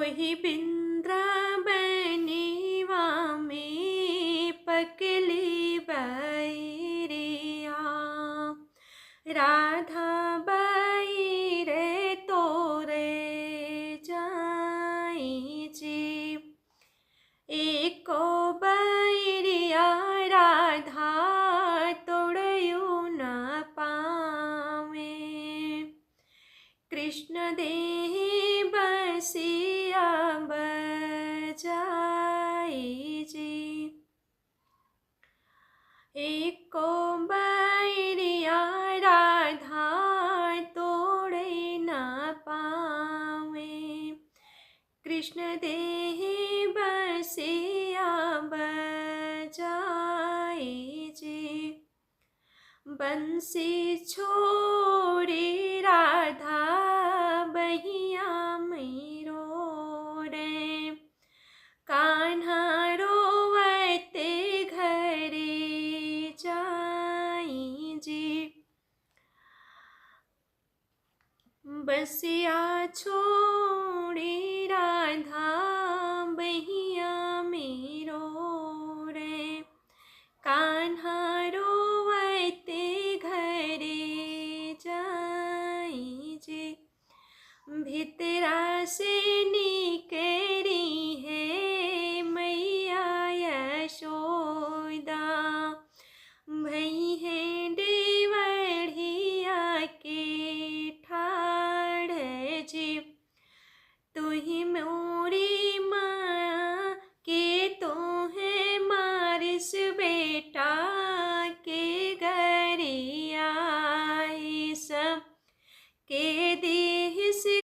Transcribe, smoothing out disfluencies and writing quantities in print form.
ओहि बिंद्राबनीवा में पकली बैरिया, राधा बाई रे तोरे जाई जी। एको बैरिया राधा तोड़यू न पावे, कृष्ण देहि बसिया बजाई जी। एको बैरिया राधा तोड़े न पावे, कृष्ण देहि बसिया बजाई जी। बंसी छोड़ी राधा बहिया मैरो रे, कान्हा रोवते घरे जाई जी। बसिया छोड़ी राधा बहिया मेरो रे, कान्हा रोवते घरे जाई जी। भितरा से निकली